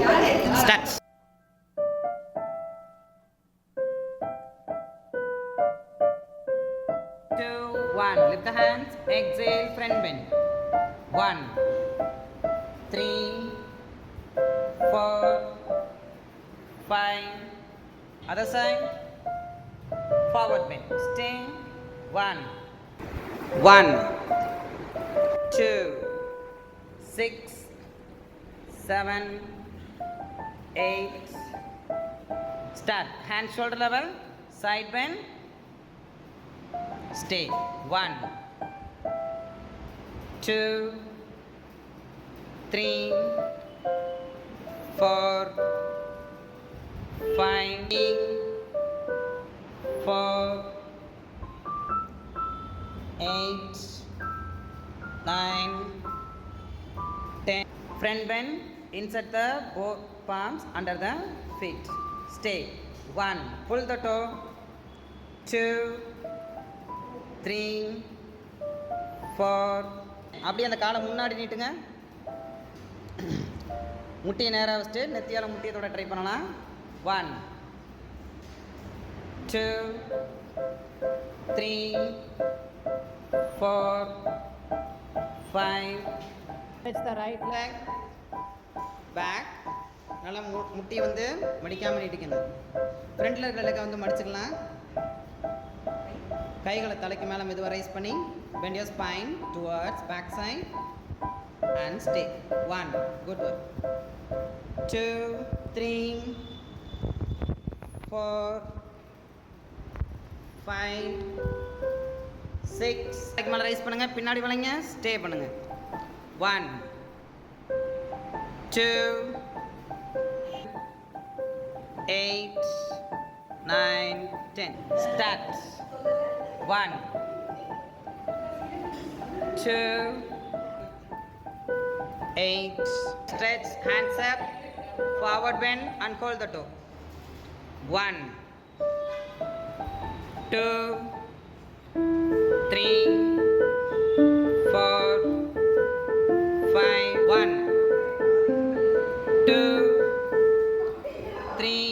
Start. 2, 1. Lift the hands. Exhale, front bend. 1, 3, 4, 5. Other side. Forward bend. Stay. 1, 2, 6, 7, 8. Start. Hand shoulder level. Side bend. Stay. 1, 2, 3, 4, 5, 4, 8, 9, 10. Front bend. Insert the both palms under the feet. Stay. 1. Pull the toe. 2, 3, 4. அப்படியே அந்த காலை முன்னாடி நீட்டுங்க. முட்டியை நேராக வச்சுட்டு நெத்தியால் முட்டியத்தோட try பண்ணலாம். 1, 2, 3, 4, 5. It's the right leg. Back. நல்லா முட்டியை வந்து மடிக்காமல் நீட்டிக்கணும். ஃப்ரண்டில் இருக்கிற லெக்கை வந்து மடிச்சுக்கலாம். கைகளை தலைக்கு மேலே மெதுவாக ரைஸ் பண்ணி bend your spine towards back side and stay. 1, good work. 2, 3, 4, 5, 6. தலைக்கு மேலே ரைஸ் பண்ணுங்க, பின்னாடி வளைங்க, ஸ்டே பண்ணுங்க. 1, 2, 8, 9, 10. Start. 1, 2, 8. Stretch, hands up, forward bend and hold the toe. 1, 2, 3, 4, 5. 1, 2, 3,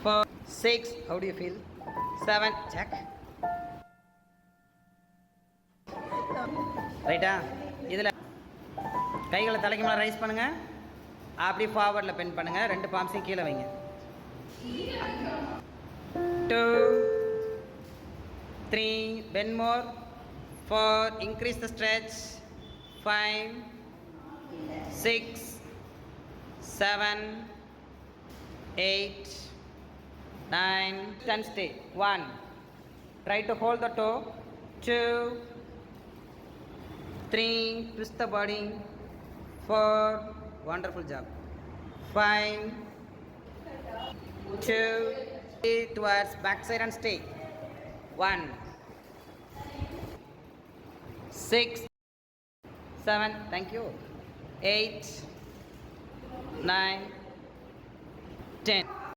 4, 6. How do you feel? 7. Check. ரைட்டா? இதில் கைகளை தலைக்கு மேலே ரைஸ் பண்ணுங்கள். அப்படி ஃபார்வர்டில் பெண்ட் பண்ணுங்கள். 2 பாம்ஸையும் கீழே வைங்க. 2, 3, bend more. 4, increase the stretch. 5, 6, 7, 8, 9. Stand stay. 1. Try to hold the toe. 2, 3. Twist the body. 4. Wonderful job. 5, 2. Towards back side and stay. 1, 6, 7. Thank you. 8, 9, 10.